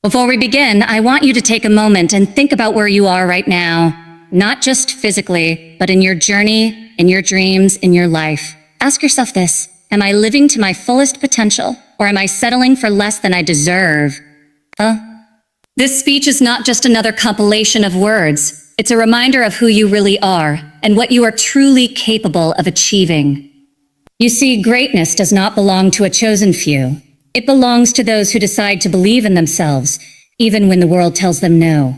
Before we begin, I want you to take a moment and think about where you are right now. Not just physically, but in your journey, in your dreams, in your life. Ask yourself this: am I living to my fullest potential, or am I settling for less than I deserve? This speech is not just another compilation of words. It's a reminder of who you really are and what you are truly capable of achieving. You see, greatness does not belong to a chosen few. It belongs to those who decide to believe in themselves, even when the world tells them no.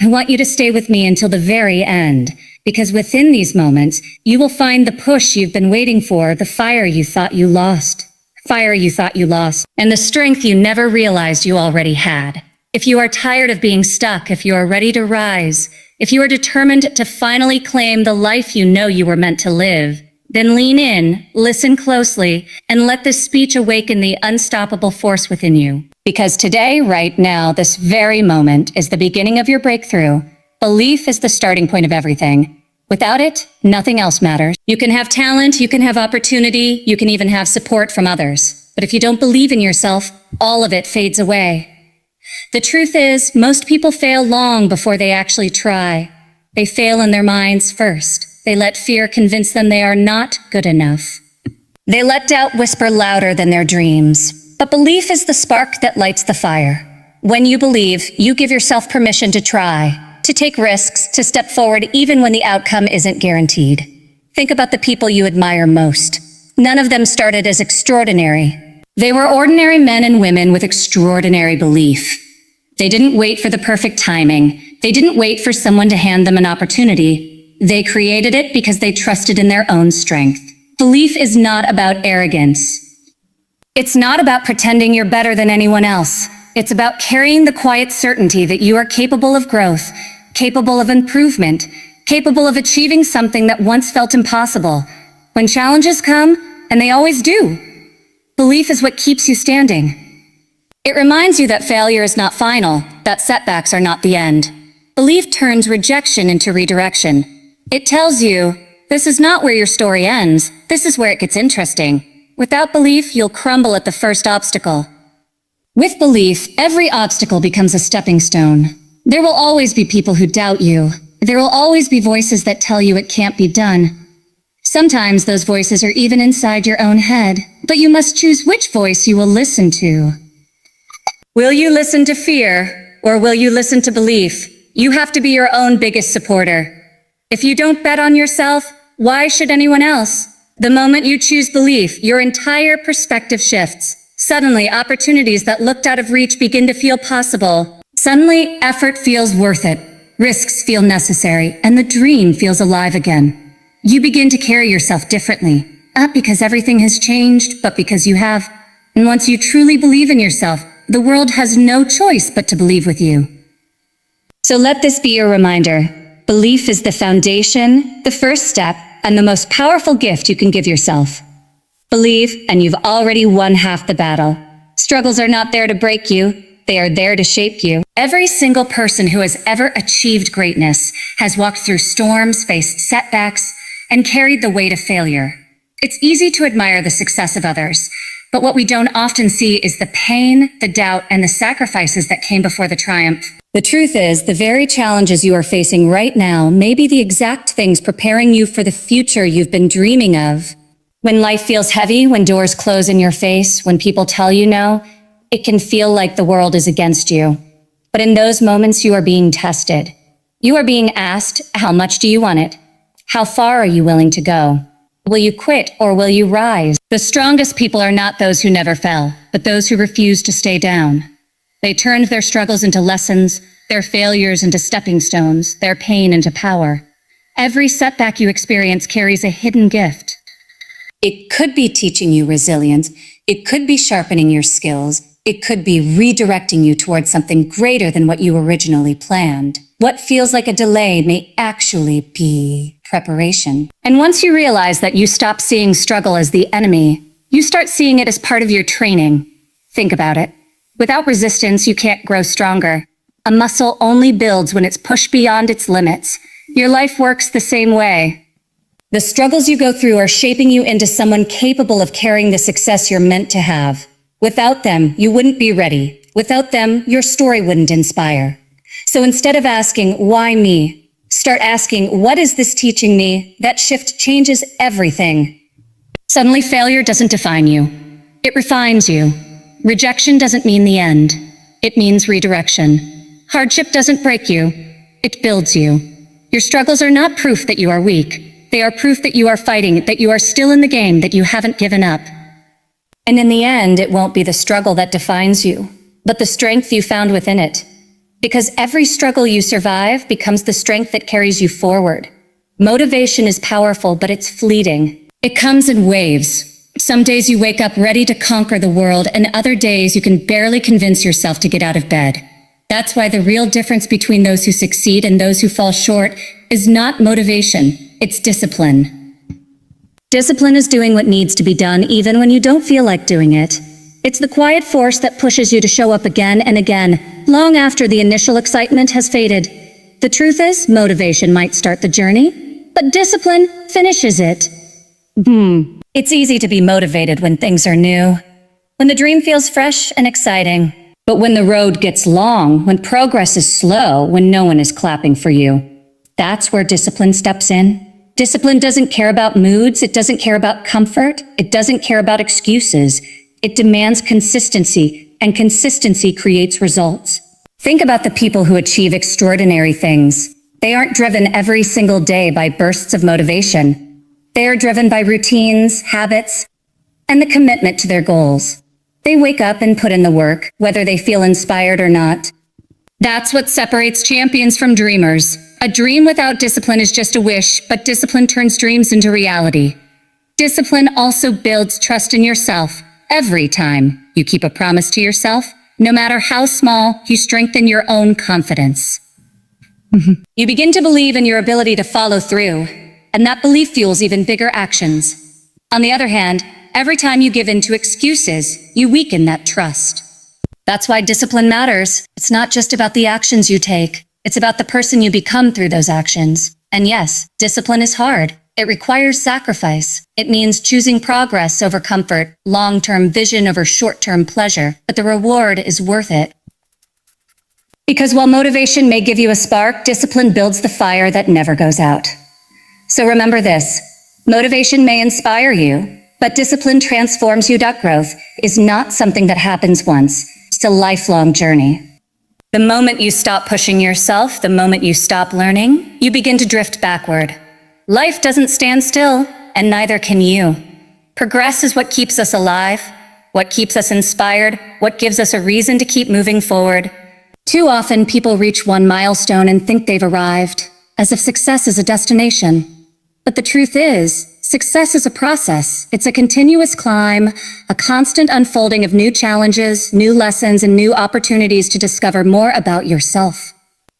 I want you to stay with me until the very end, because within these moments, you will find the push you've been waiting for, the fire you thought you lost, and the strength you never realized you already had. If you are tired of being stuck, if you are ready to rise, if you are determined to finally claim the life you know you were meant to live, then lean in, listen closely, and let this speech awaken the unstoppable force within you. Because today, right now, this very moment is the beginning of your breakthrough. Belief is the starting point of everything. Without it, nothing else matters. You can have talent, you can have opportunity, you can even have support from others. But if you don't believe in yourself, all of it fades away. The truth is, most people fail long before they actually try. They fail in their minds first. They let fear convince them they are not good enough. They let doubt whisper louder than their dreams. But belief is the spark that lights the fire. When you believe, you give yourself permission to try, to take risks, to step forward even when the outcome isn't guaranteed. Think about the people you admire most. None of them started as extraordinary. They were ordinary men and women with extraordinary belief. They didn't wait for the perfect timing. They didn't wait for someone to hand them an opportunity. They created it because they trusted in their own strength. Belief is not about arrogance. It's not about pretending you're better than anyone else. It's about carrying the quiet certainty that you are capable of growth, capable of improvement, capable of achieving something that once felt impossible. When challenges come, and they always do, belief is what keeps you standing. It reminds you that failure is not final, that setbacks are not the end. Belief turns rejection into redirection. It tells you, this is not where your story ends, this is where it gets interesting. Without belief, you'll crumble at the first obstacle. With belief, every obstacle becomes a stepping stone. There will always be people who doubt you. There will always be voices that tell you it can't be done. Sometimes those voices are even inside your own head, but you must choose which voice you will listen to. Will you listen to fear, or will you listen to belief? You have to be your own biggest supporter. If you don't bet on yourself, why should anyone else? The moment you choose belief, your entire perspective shifts. Suddenly, opportunities that looked out of reach begin to feel possible. Suddenly, effort feels worth it. Risks feel necessary, and the dream feels alive again. You begin to carry yourself differently, not because everything has changed, but because you have. And once you truly believe in yourself, the world has no choice but to believe with you. So let this be your reminder. Belief is the foundation, the first step, and the most powerful gift you can give yourself. Believe, and you've already won half the battle. Struggles are not there to break you. They are there to shape you. Every single person who has ever achieved greatness has walked through storms, faced setbacks, and carried the weight of failure. It's easy to admire the success of others, but what we don't often see is the pain, the doubt, and the sacrifices that came before the triumph. The truth is, the very challenges you are facing right now may be the exact things preparing you for the future you've been dreaming of. When life feels heavy, when doors close in your face, when people tell you no, it can feel like the world is against you. But in those moments, you are being tested. You are being asked, how much do you want it? How far are you willing to go? Will you quit or will you rise? The strongest people are not those who never fell, but those who refuse to stay down. They turned their struggles into lessons, their failures into stepping stones, their pain into power. Every setback you experience carries a hidden gift. It could be teaching you resilience. It could be sharpening your skills. It could be redirecting you towards something greater than what you originally planned. What feels like a delay may actually be preparation. And once you realize that you stop seeing struggle as the enemy, you start seeing it as part of your training. Think about it. Without resistance, you can't grow stronger. A muscle only builds when it's pushed beyond its limits. Your life works the same way. The struggles you go through are shaping you into someone capable of carrying the success you're meant to have. Without them, you wouldn't be ready. Without them, your story wouldn't inspire. So instead of asking, why me? Start asking, what is this teaching me? That shift changes everything. Suddenly, failure doesn't define you. It refines you. Rejection doesn't mean the end. It means redirection. Hardship doesn't break you. It builds you. Your struggles are not proof that you are weak. They are proof that you are fighting, that you are still in the game, that you haven't given up. And in the end, it won't be the struggle that defines you, but the strength you found within it. Because every struggle you survive becomes the strength that carries you forward. Motivation is powerful, but it's fleeting. It comes in waves. Some days you wake up ready to conquer the world, and other days you can barely convince yourself to get out of bed. That's why the real difference between those who succeed and those who fall short is not motivation, it's discipline. Discipline is doing what needs to be done even when you don't feel like doing it. It's the quiet force that pushes you to show up again and again, long after the initial excitement has faded. The truth is, motivation might start the journey, but discipline finishes it. It's easy to be motivated when things are new, when the dream feels fresh and exciting. But when the road gets long, when progress is slow, when no one is clapping for you, that's where discipline steps in. Discipline doesn't care about moods, it doesn't care about comfort, it doesn't care about excuses. It demands consistency, and consistency creates results. Think about the people who achieve extraordinary things. They aren't driven every single day by bursts of motivation. They are driven by routines, habits, and the commitment to their goals. They wake up and put in the work, whether they feel inspired or not. That's what separates champions from dreamers. A dream without discipline is just a wish, but discipline turns dreams into reality. Discipline also builds trust in yourself. Every time you keep a promise to yourself, no matter how small, you strengthen your own confidence. You begin to believe in your ability to follow through, and that belief fuels even bigger actions. On the other hand, every time you give in to excuses, you weaken that trust. That's why discipline matters. It's not just about the actions you take. It's about the person you become through those actions. And yes, discipline is hard. It requires sacrifice. It means choosing progress over comfort, long-term vision over short-term pleasure, but the reward is worth it. Because while motivation may give you a spark, discipline builds the fire that never goes out. So remember this, motivation may inspire you, but discipline transforms you. Growth is not something that happens once. It's a lifelong journey. The moment you stop pushing yourself, the moment you stop learning, you begin to drift backward. Life doesn't stand still, and neither can you. Progress is what keeps us alive, what keeps us inspired, what gives us a reason to keep moving forward. Too often, people reach one milestone and think they've arrived, as if success is a destination. But the truth is, success is a process. It's a continuous climb, a constant unfolding of new challenges, new lessons, and new opportunities to discover more about yourself.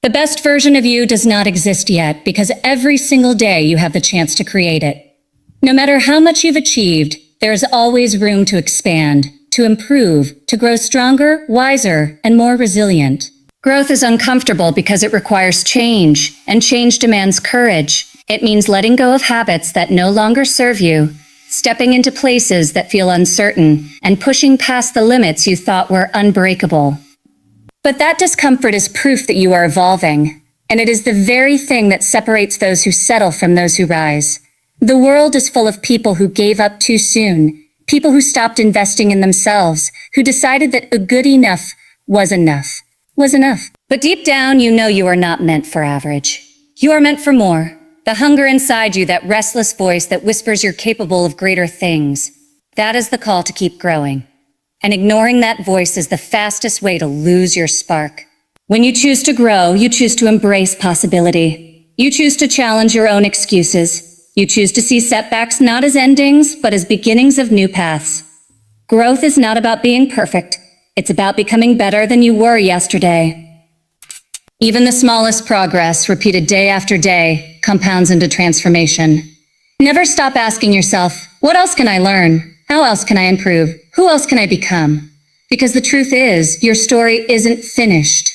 The best version of you does not exist yet because every single day you have the chance to create it. No matter how much you've achieved, there is always room to expand, to improve, to grow stronger, wiser, and more resilient. Growth is uncomfortable because it requires change, and change demands courage. It means letting go of habits that no longer serve you, stepping into places that feel uncertain, and pushing past the limits you thought were unbreakable. But that discomfort is proof that you are evolving, and it is the very thing that separates those who settle from those who rise. The world is full of people who gave up too soon, people who stopped investing in themselves, who decided that a good enough was enough. But deep down, you know you are not meant for average. You are meant for more. The hunger inside you, that restless voice that whispers you're capable of greater things. That is the call to keep growing. And ignoring that voice is the fastest way to lose your spark. When you choose to grow, you choose to embrace possibility. You choose to challenge your own excuses. You choose to see setbacks not as endings, but as beginnings of new paths. Growth is not about being perfect. It's about becoming better than you were yesterday. Even the smallest progress, repeated day after day, compounds into transformation. Never stop asking yourself, what else can I learn? How else can I improve? Who else can I become? Because the truth is, your story isn't finished.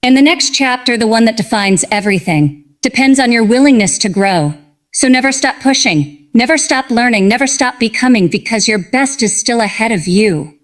And the next chapter, the one that defines everything, depends on your willingness to grow. So never stop pushing, never stop learning, never stop becoming, because your best is still ahead of you.